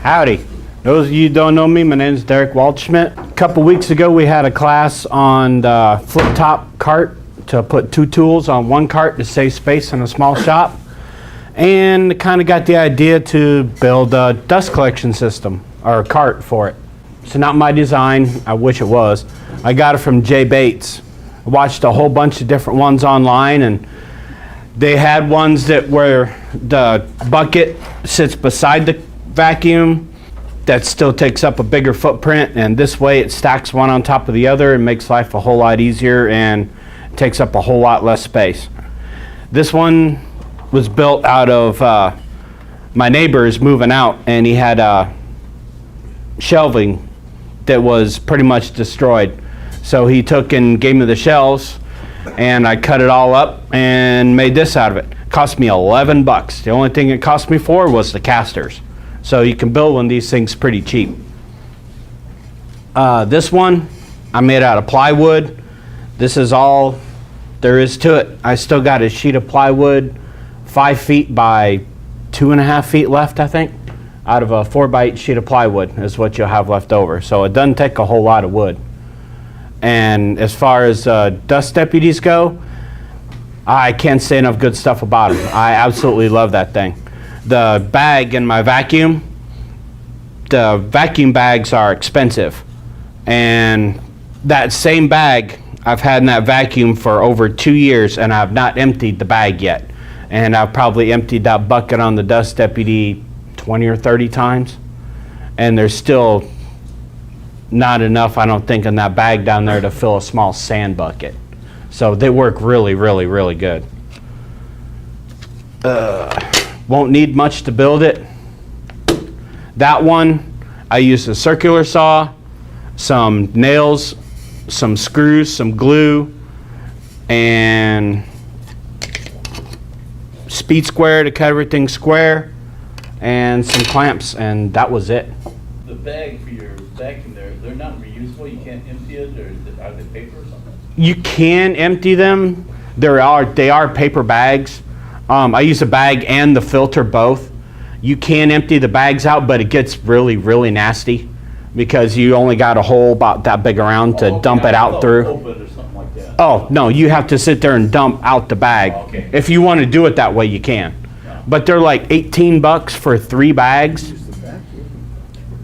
Howdy. Those of you who don't know me, my name is Derek Waldschmidt. A couple weeks ago we had a class on the flip top cart to put two tools on one cart to save space in a small shop. And kind of got the idea to build a dust collection system, or a cart for it. It's not my design, I wish it was. I got it from Jay Bates. I watched a whole bunch of different ones online, and they had ones that where the bucket sits beside the vacuum that still takes up a bigger footprint, and this way it stacks one on top of the other and makes life a whole lot easier and takes up a whole lot less space. This one was built out of my neighbor's moving out, and he had shelving that was pretty much destroyed. So he took and gave me the shelves, and I cut it all up and made this out of it. It cost me 11 bucks. The only thing it cost me for was the casters. So you can build one of these things pretty cheap. This one I made out of plywood. This is all there is to it. I still got a sheet of plywood 5 feet by 2.5 feet left, I think. Out of a 4x8 sheet of plywood is what you'll have left over. So it doesn't take a whole lot of wood. And as far as dust deputies go, I can't say enough good stuff about them. I absolutely love that thing. The bag in my vacuum, the vacuum bags are expensive. And that same bag I've had in that vacuum for over 2 years, and I've not emptied the bag yet. And I've probably emptied that bucket on the dust deputy 20 or 30 times. And there's still not enough, I don't think, in that bag down there to fill a small sand bucket. So they work really, really, really good. Won't need much to build it. That one, I used a circular saw, some nails, some screws, some glue, and speed square to cut everything square, and some clamps, and that was it. The bag for your vacuum there, they're not reusable? You can't empty it, or are they paper or something? You can empty them. They are paper bags. I use a bag and the filter both. You can empty the bags out, but it gets really, really nasty because you only got a hole about that big around to dump it out through. Open or something like that. Oh, no, you have to sit there and dump out the bag. Oh, okay. If you want to do it that way, you can. No. But they're like 18 bucks for 3 bags.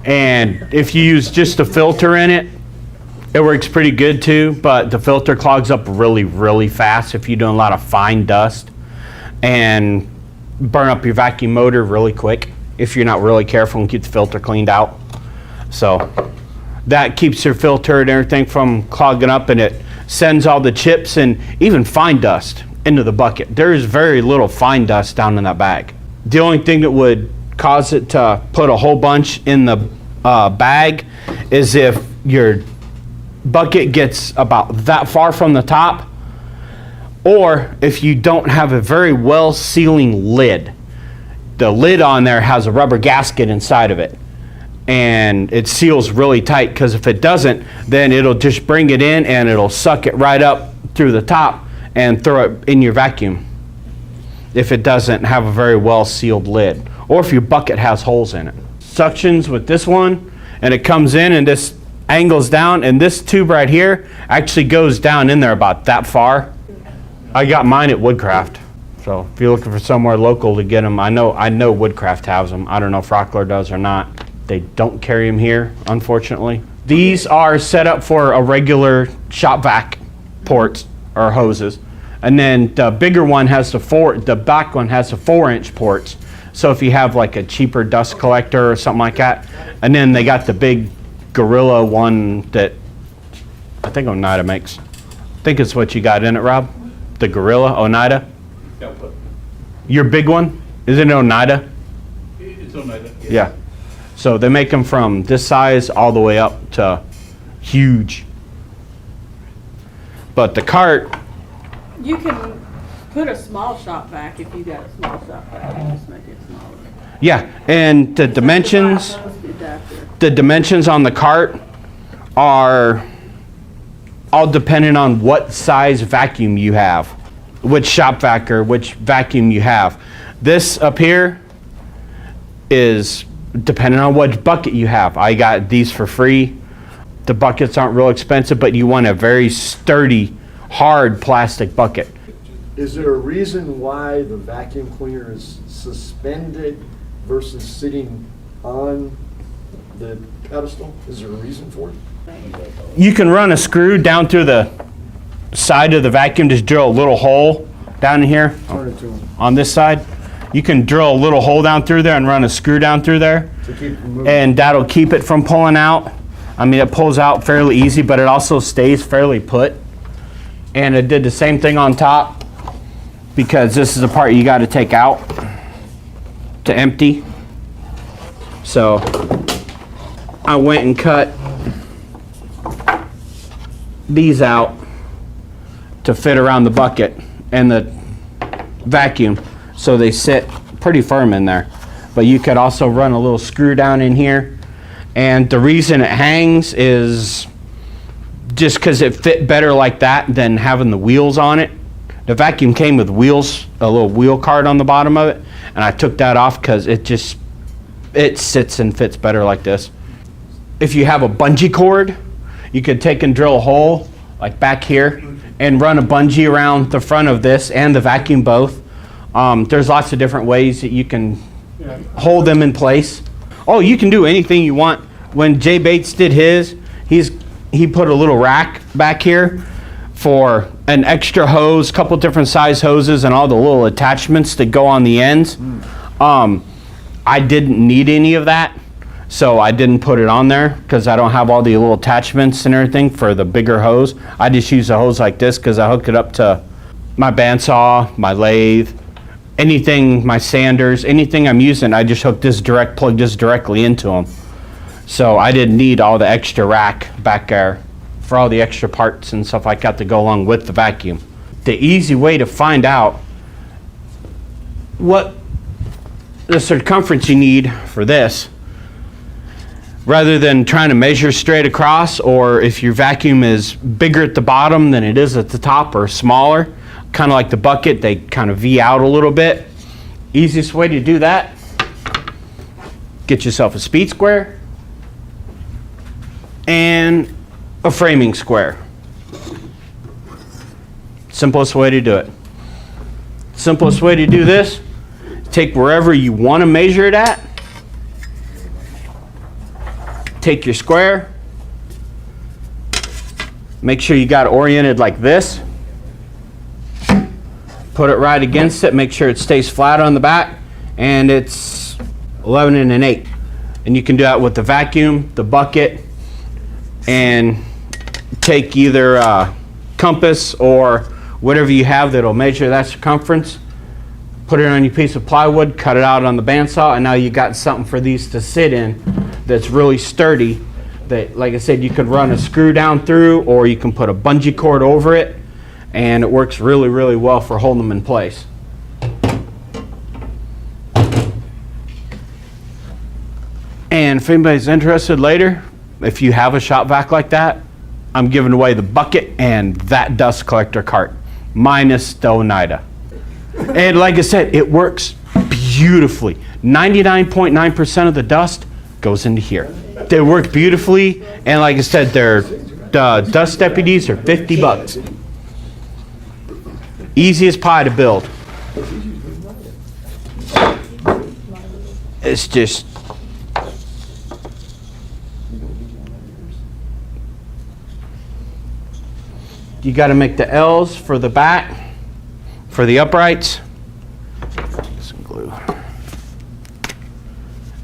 And if you use just a filter in it, it works pretty good too, but the filter clogs up really, really fast if you're doing a lot of fine dust, and burn up your vacuum motor really quick if you're not really careful and keep the filter cleaned out. So that keeps your filter and everything from clogging up, and it sends all the chips and even fine dust into the bucket. There is very little fine dust down in that bag. The only thing that would cause it to put a whole bunch in the bag is if your bucket gets about that far from the top, or if you don't have a very well sealing lid. The lid on there has a rubber gasket inside of it, and it seals really tight, because if it doesn't, then it'll just bring it in and it'll suck it right up through the top and throw it in your vacuum if it doesn't have a very well sealed lid, or if your bucket has holes in it. Suctions with this one, and it comes in and this angles down, and this tube right here actually goes down in there about that far. I got mine at Woodcraft, so if you're looking for somewhere local to get them, I know Woodcraft has them. I don't know if Rockler does or not. They don't carry them here, unfortunately. These are set up for a regular shop vac ports or hoses, and then the bigger one has the back one has the 4-inch ports. So if you have like a cheaper dust collector or something like that, and then they got the big Gorilla one that I think Oneida makes. I think it's what you got in it, Rob? The Gorilla, Oneida? Yeah, but Your big one? Is it Oneida? it's Oneida. Yes. Yeah. So they make them from this size all the way up to huge. But the cart, You can put a small shop vac if you got a small shop vac, and just make it smaller. yeah, and the dimensions on the cart are all dependent on what size vacuum you have, which shop vac or which vacuum you have. This up here is depending on what bucket you have. I got these for free. The buckets aren't real expensive, but you want a very sturdy, hard plastic bucket. Is there a reason why the vacuum cleaner is suspended versus sitting on the pedestal? Is there a reason for it? You can run a screw down through the side of the vacuum, just drill a little hole down in here Turn it to them on this side. You can drill a little hole down through there and run a screw down through there, to keep it moving. and that'll keep it from pulling out. I mean, it pulls out fairly easy, but it also stays fairly put. And it did the same thing on top, because this is the part you got to take out to empty. So I went and cut these out to fit around the bucket and the vacuum, so they sit pretty firm in there. But you could also run a little screw down in here, and the reason it hangs is just because it fit better like that than having the wheels on it. The vacuum came with wheels, a little wheel card on the bottom of it, and I took that off because it sits and fits better like this. If you have a bungee cord, you could take and drill a hole like back here and run a bungee around the front of this and the vacuum both. There's lots of different ways that you can hold them in place. Oh, you can do anything you want. When Jay Bates did his, he put a little rack back here for an extra hose, couple different size hoses, and all the little attachments that go on the ends. I didn't need any of that, so I didn't put it on there because I don't have all the little attachments and everything for the bigger hose. I just use a hose like this because I hook it up to my bandsaw, my lathe, anything, my sanders, anything I'm using, I just plug this directly into them. So I didn't need all the extra rack back there for all the extra parts and stuff like that to go along with the vacuum. The easy way to find out what the circumference you need for this, rather than trying to measure straight across, or if your vacuum is bigger at the bottom than it is at the top or smaller, kind of like the bucket, they kind of V out a little bit. Easiest way to do that, get yourself a speed square and a framing square. Simplest way to do it. Simplest way to do this, take wherever you want to measure it at, take your square, make sure you got it oriented like this, put it right against it, make sure it stays flat on the back, and it's 11 1/8. And you can do that with the vacuum, the bucket, and take either a compass or whatever you have that'll measure that circumference, put it on your piece of plywood, cut it out on the bandsaw, and now you got something for these to sit in that's really sturdy, that, like I said, you could run a screw down through, or you can put a bungee cord over it, and it works really, really well for holding them in place. And if anybody's interested later, if you have a shop vac like that, I'm giving away the bucket and that dust collector cart, minus the Oneida. And like I said, it works beautifully. 99.9% of the dust goes into here. They work beautifully, and like I said, the dust deputies are $50. Easy as pie to build. It's just, you got to make the L's for the back, for the uprights. Some glue.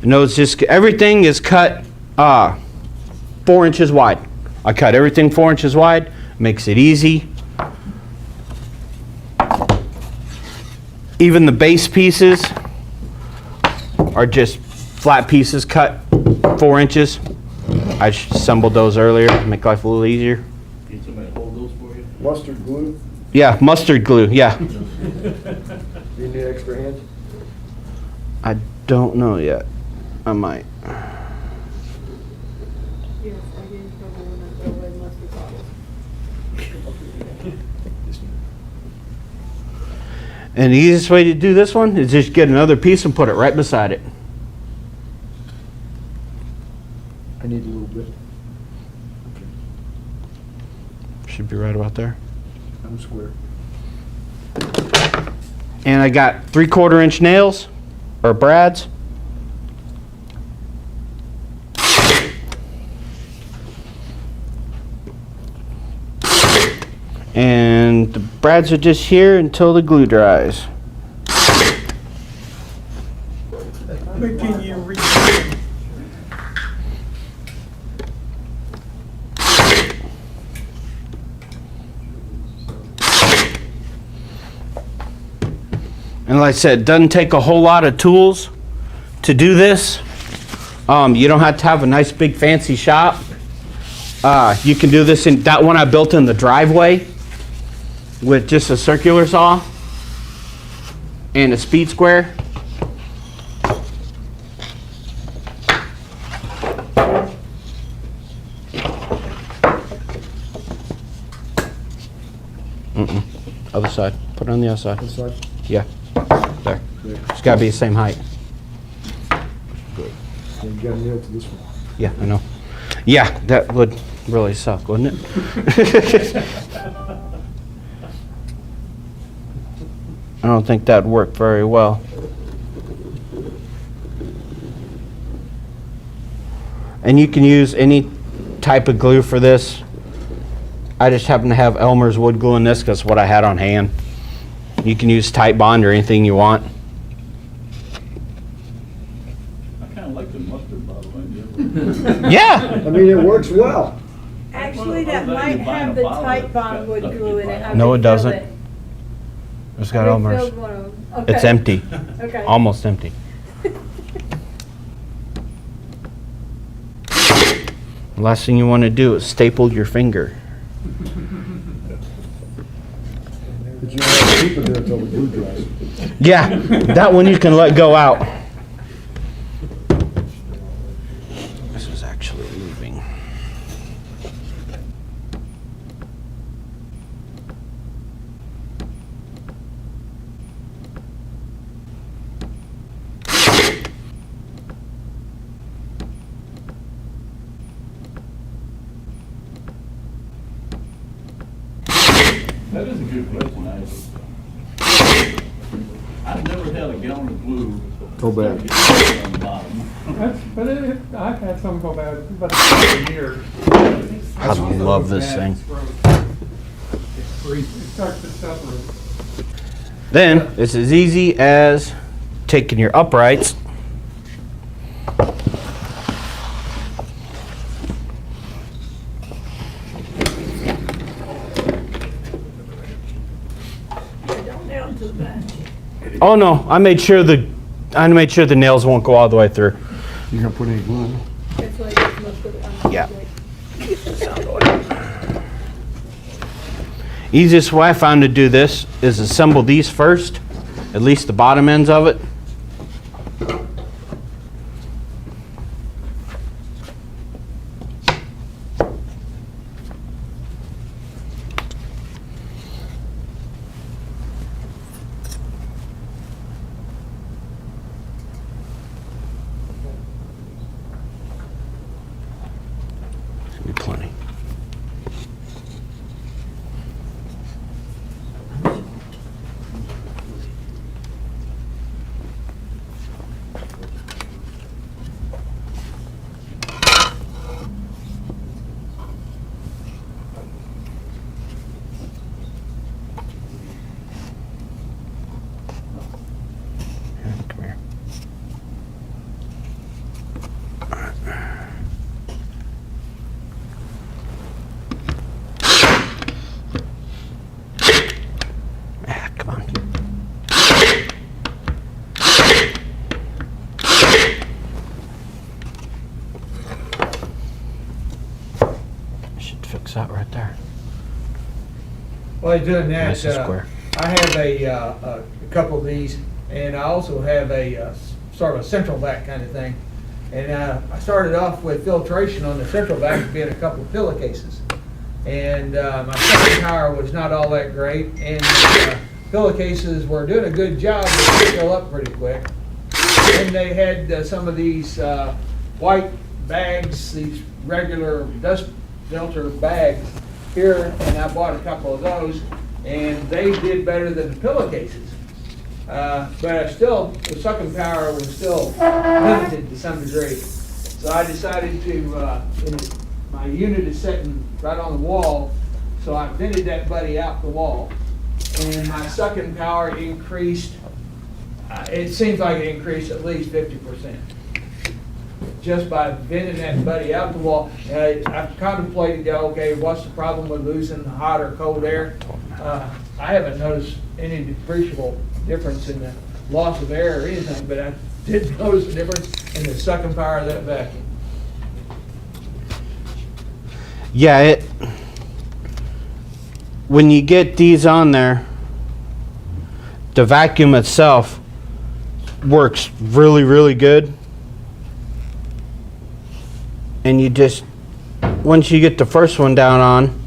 And those just, everything is cut 4 inches wide. I cut everything 4 inches wide, makes it easy. Even the base pieces are just flat pieces cut 4 inches. I assembled those earlier to make life a little easier. Can somebody hold those for you? Mustard glue, Yeah, mustard glue, yeah. do you need extra hands? I don't know yet. I might. Yes, I get in trouble when I throw away mustard bottles. And the easiest way to do this one is just get another piece and put it right beside it. I need a little bit. Should be right about there. I'm square. And I got 3/4 inch nails, or brads. And the brads are just here until the glue dries. But can you read? And like I said, it doesn't take a whole lot of tools to do this. You don't have to have a nice big fancy shop. You can do this in that one I built in the driveway with just a circular saw and a speed square. Other side. Put it on the other side. This side? Yeah. There. It's got to be the same height. Good. And you got to nail to this one. Yeah, I know. Yeah, that would really suck, wouldn't it? I don't think that'd work very well. And you can use any type of glue for this. I just happen to have Elmer's wood glue in this because it's what I had on hand. You can use Type Bond or anything you want. I kinda like the mustard bottle idea. Yeah. I mean, it works well. Actually, that might have the Type Bond wood glue in it. I No, it refilled doesn't. it. It's I got Elmer's. refilled one of them. Okay. It's empty. Okay. Almost empty. Last thing you want to do is staple your finger. But you have to keep it there until the glue dries. Yeah, that one you can let go out. This is actually leaving. That is a good question, I've never had a gallon of glue. Go back. On the bottom. But I've had some go bad about a year. I love this thing. It starts to separate. Then it's as easy as taking your uprights Oh no, I made sure the nails won't go all the way through. You gonna put any glue in it? That's why it's most of it on the Yeah. plate. Easiest way I found to do this is assemble these first, at least the bottom ends of it. Should be plenty. Come here. Ah, come on. Should fix that right there. While you're doing that, Nice and square. I have a couple of these, and I also have a sort of a central vac kind of thing. And I started off with filtration on the central vac, being a couple of pillowcases. And my second tower was not all that great, and pillowcases were doing a good job, but they fill up pretty quick. And they had some of these white bags, these regular dust filter bags here, and I bought a couple of those, and they did better than the pillowcases. But still, the sucking power was still limited to some degree. So I decided to, my unit is sitting right on the wall, so I vented that buddy out the wall. And my sucking power increased, it seems like it increased at least 50%. Just by venting that buddy out the wall. I've contemplated, okay, what's the problem with losing hot or cold air? I haven't noticed any appreciable difference in the loss of air or anything, but I did notice a difference in the sucking power of that vacuum. Yeah, when you get these on there, the vacuum itself works really, really good. And you just, once you get the first one down on,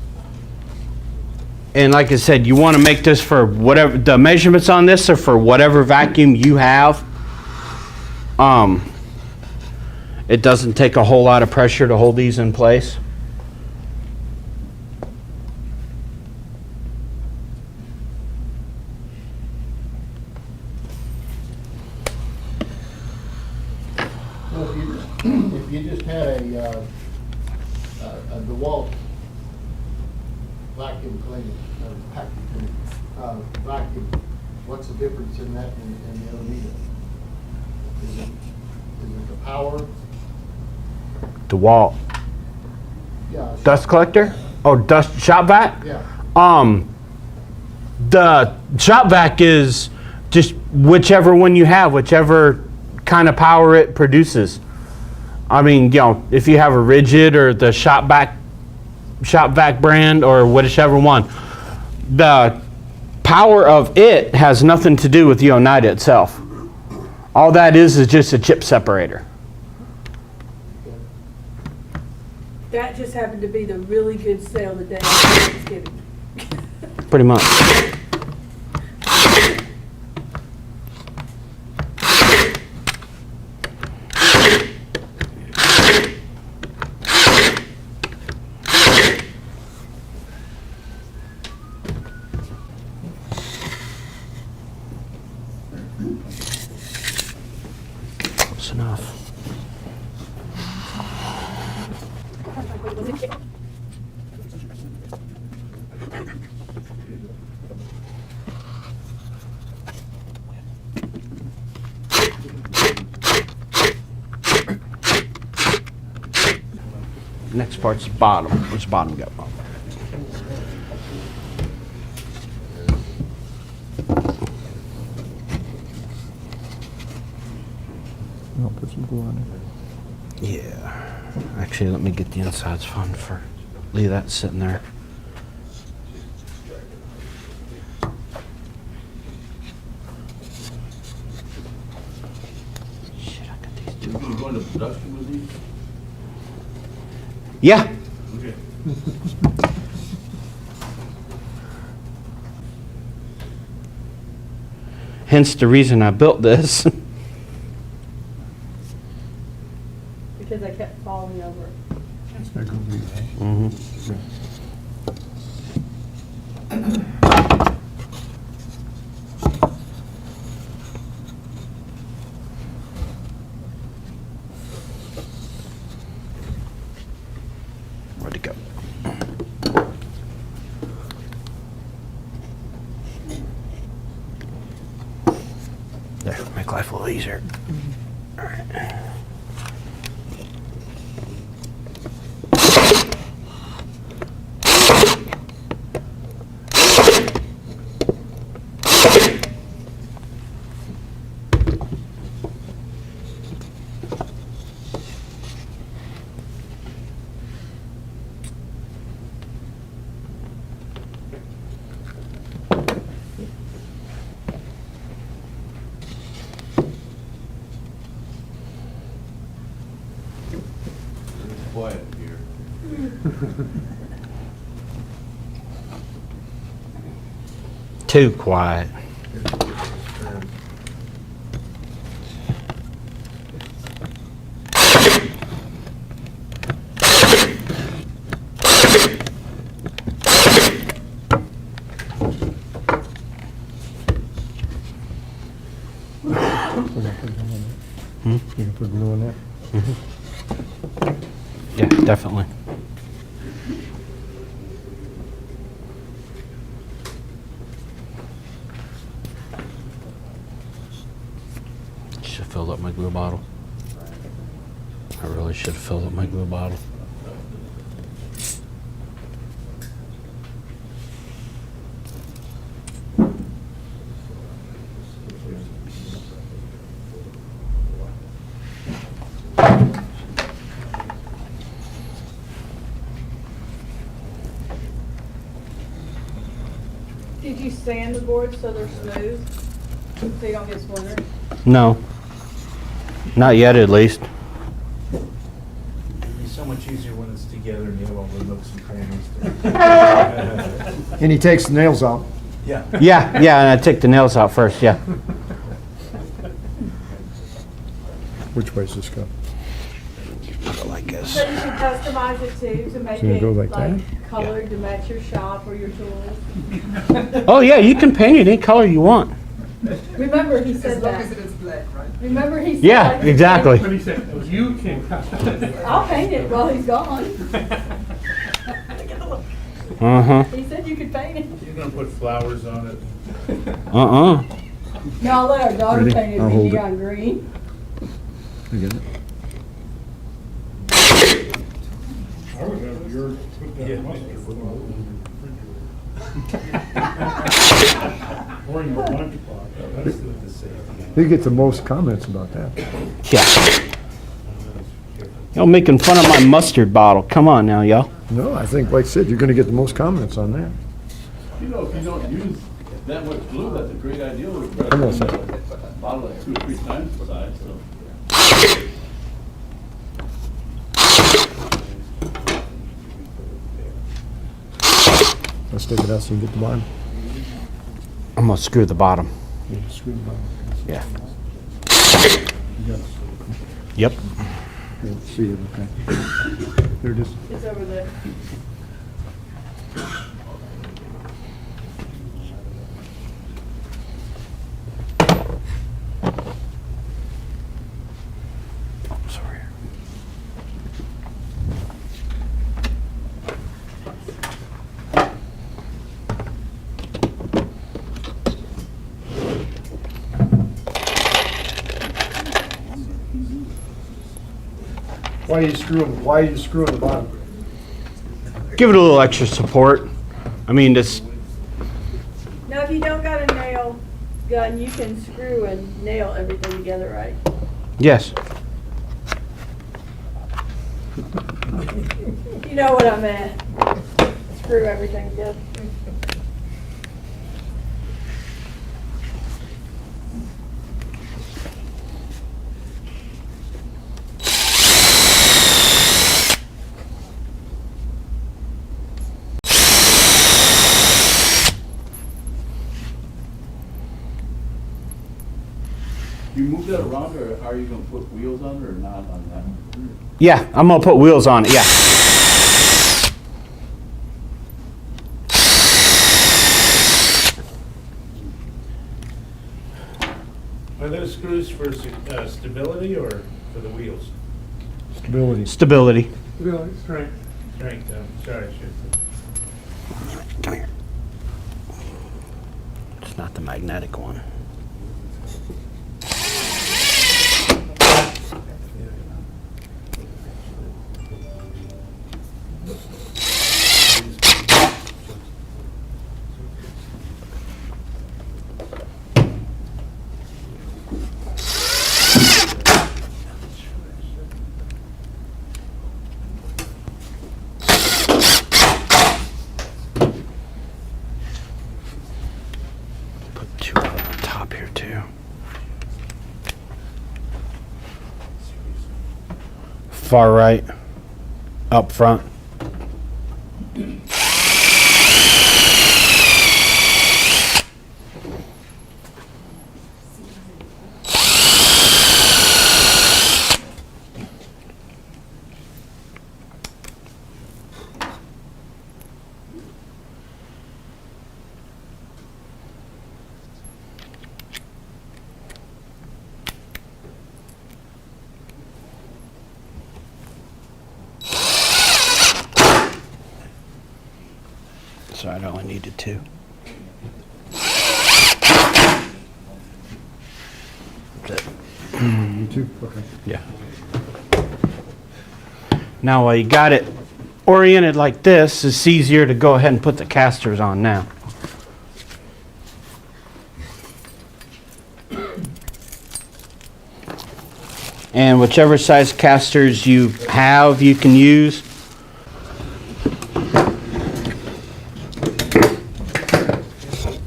and like I said, you want to make this for whatever, the measurements on this are for whatever vacuum you have. It doesn't take a whole lot of pressure to hold these in place. So if you just had a DeWalt vacuum cleaner, or vacuum cleaner, vacuum, what's the difference in that and the Oneida? Is it the power? DeWalt. Yeah. Dust collector? Oh, dust shop vac? Yeah. The shop vac is just whichever one you have, whichever kind of power it produces. I mean, you know, if you have a rigid or the shop vac brand or whichever one, the power of it has nothing to do with the Oneida itself. All that is just a chip separator. That just happened to be the really good sale the day after Thanksgiving. Pretty much. Close enough. Next part's bottom. Where's bottom go? I'll put some glue on it. Yeah. Actually, let me get the insides fun for. Leave that sitting there. Shit, I got these two. You going to production with these? Yeah. Okay. Hence the reason I built this. Because I kept falling over. Mm-hmm. Where'd it go? There, make life a little easier. All right. It's quiet here. Too quiet. You can put glue in there. Yeah, definitely. Should have filled up my glue bottle. I really should have filled up my glue bottle. Did you sand the boards so they're smooth? So you don't get splintered? No. Not yet, at least. It'd be so much easier when it's together and you have all the nooks and crannies. And he takes the nails out. Yeah. Yeah, and I take the nails out first, yeah. Which way's this go? Like this. So you can customize it too, to make So you it go like like that? colored to match your shop or your tools. Oh, yeah, you can paint it any color you want. Remember, he said that. it's black, right? Remember, he said. Yeah, like, exactly. But he said, you can customize. I'll paint it while he's gone. Uh-huh. He said you could paint it. You're gonna put flowers on it. Uh-uh. No, I'll let our daughter Ready? paint it I'll with hold it. neon green. I get it. I would have yours put that mustard or in your lunchbox. That's the safety. He gets the most comments about that. Yeah. Y'all making fun of my mustard bottle. Come on now, y'all. No, I think, like I said, you're gonna get the most comments on that. You know, if you don't use that much glue, that's a great idea. Come on, sir. Bottle it 2 or 3 times the size, so. Let's take it out so you can get the bottom. I'm gonna screw the bottom. You just screw the bottom. Yeah. You got it. Yep. Can't see it, okay. There it is. It's over there. Sorry. Why are you screwing the bottom? Give it a little extra support. I mean, this. Now, if you don't got a nail gun, you can screw and nail everything together, right? Yes. You know what I meant. Screw everything together. You move that around, or are you gonna put wheels on it or not on that one? Yeah, I'm gonna put wheels on it. Yeah. Are those screws for stability or for the wheels? Stability. Stability. Really, strength. Strength, sorry, I should. Come here. It's not the magnetic one. Put 2 on top here too. Far right, up front. right, I only needed 2. You too? Okay. Yeah. Now, while you got it oriented like this, it's easier to go ahead and put the casters on now. And whichever size casters you have, you can use.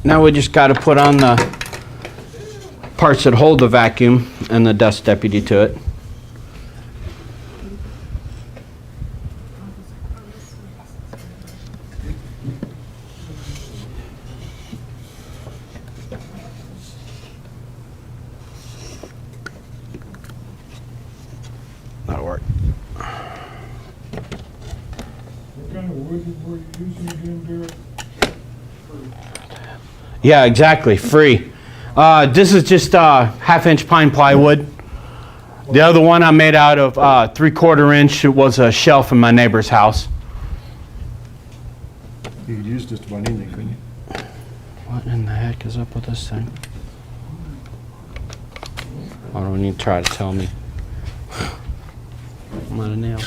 Now we just got to put on the parts that hold the vacuum and the dust deputy to it. That'll work. What kind of wood were you using again, Derek? Yeah, exactly. Free. This is just 1/2-inch pine plywood. The other one I made out of 3/4 inch. It was a shelf in my neighbor's house. You could use just about anything, couldn't you? What in the heck is up with this thing? I don't need to try to tell me. I'm out of nails.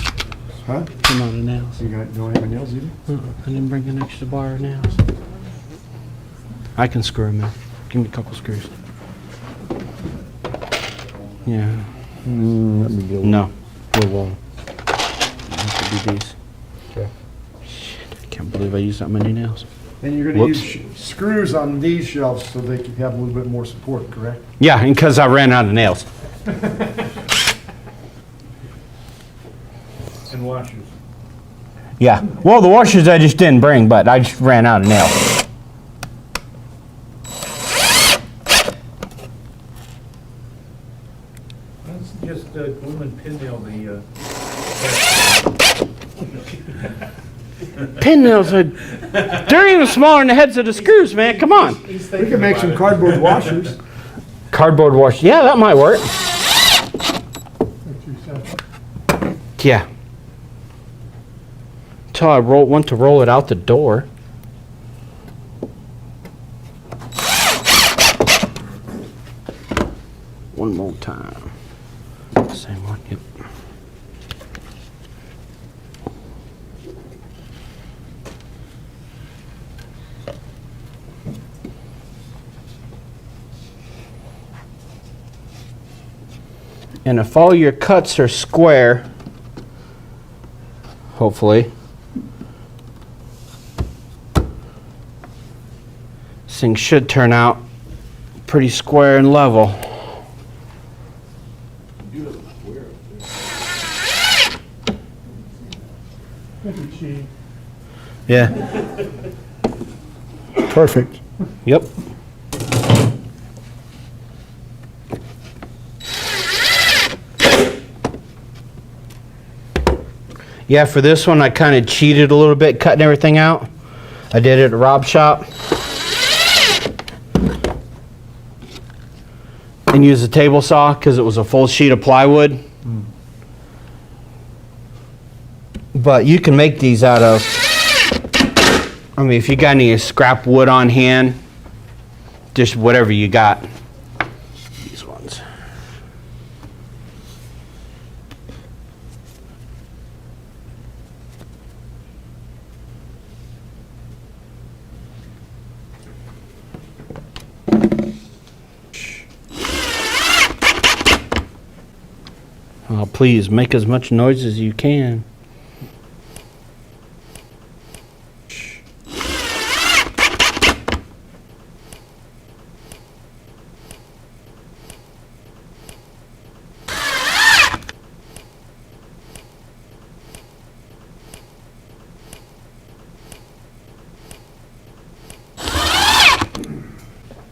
Huh? I'm out of nails. You don't have any nails either? I didn't bring an extra bar of nails. I can screw them in. Give me a couple screws. Yeah. Let me go. No. We won't. Have to do these. Okay. Shit, I can't believe I used that many nails. And you're gonna Whoops. use screws on these shelves so they can have a little bit more support, correct? Yeah, and because I ran out of nails. And washers. Yeah. Well, the washers I just didn't bring, but I just ran out of nails. Let's just glue and pin nail the, Pin nails are, they're even smaller than the heads of the screws, man. Come on. We can make some cardboard washers. Cardboard wash. Yeah, that might work. Yeah. Until I went to roll it out the door. One more time. Same one, yep. And if all your cuts are square, hopefully, this thing should turn out pretty square and level. Look at she. Yeah. Perfect. Yep. Yeah, for this one I kind of cheated a little bit cutting everything out. I did it at Rob's shop. And used a table saw because it was a full sheet of plywood. But you can make these out of, I mean, if you got any scrap wood on hand, just whatever you got. These ones. Oh, please make as much noise as you can.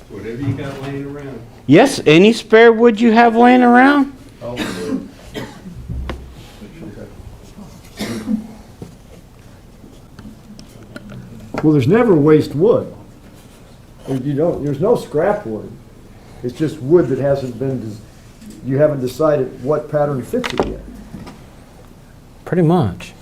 Whatever you got laying around. Yes, any spare wood you have laying around? All of it. Well, there's never waste wood. There's no scrap wood. It's just wood that hasn't been, you haven't decided what pattern fits it yet. Pretty much.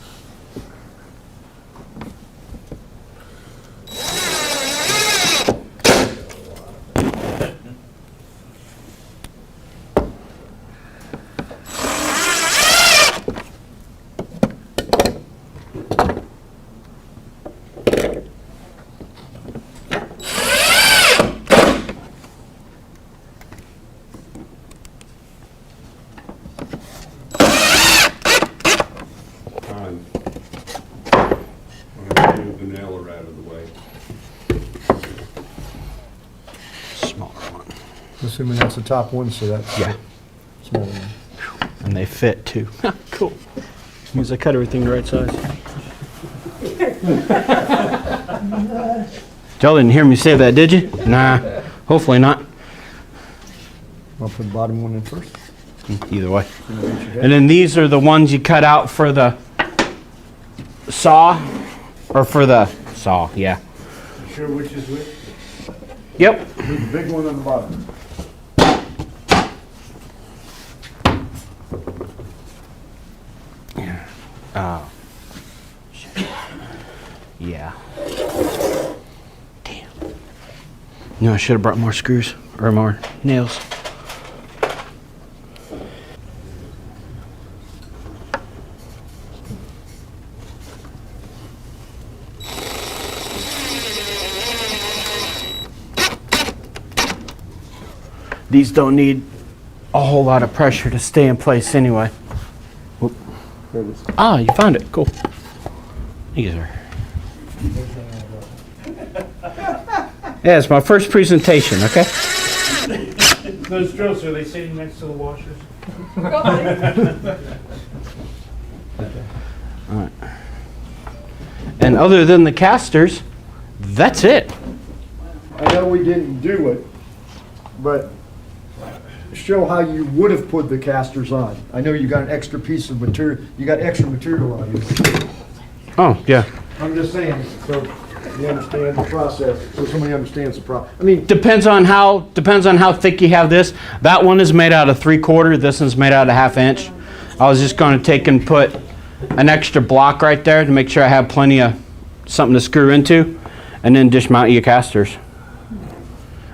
Assuming that's the top one, so that's Yeah. small one. And they fit too. Cool. Means I cut everything the right size. Y'all didn't hear me say that, did you? Nah, hopefully not. I'll put the bottom one in first. Either way. And then these are the ones you cut out for the saw, or for the saw, yeah. Sure which is which? Yep. Put the big one on the bottom. Shit. Yeah. Damn. No, I should have brought more screws, or more nails. These don't need a whole lot of pressure to stay in place anyway. Whoop. There it is. Ah, you found it. Cool. These are. Yeah, it's my first presentation, okay? Those drills, are they sitting next to the washers? Alright. And other than the casters, that's it. I know we didn't do it, but show how you would have put the casters on. I know you got an extra piece of material, you got extra material on you. Oh, yeah. I'm just saying, so you understand the process, so somebody understands the process. I mean, Depends on how thick you have this. That one is made out of 3/4. This one's made out of 1/2 inch. I was just going to take and put an extra block right there to make sure I have plenty of something to screw into, and then dismount your casters.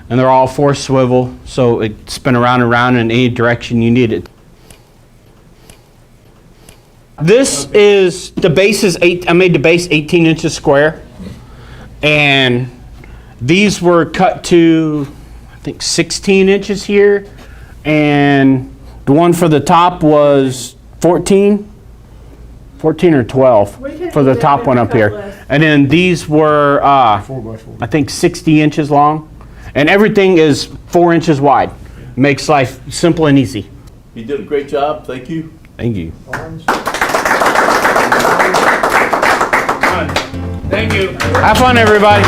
And they're all 4 swivel, so it spin around and around in any direction you need it. This is, the base is I made the base 18 inches square, and these were cut to, I think, 16 inches here, and the one for the top was 14 or 12 We can for the email top you one the up cut here. list. And then these were, 4x4. I think 60 inches long, and everything is 4 inches wide. Makes life simple and easy. You did a great job, thank you. Thank you. Thank you. Have fun, everybody.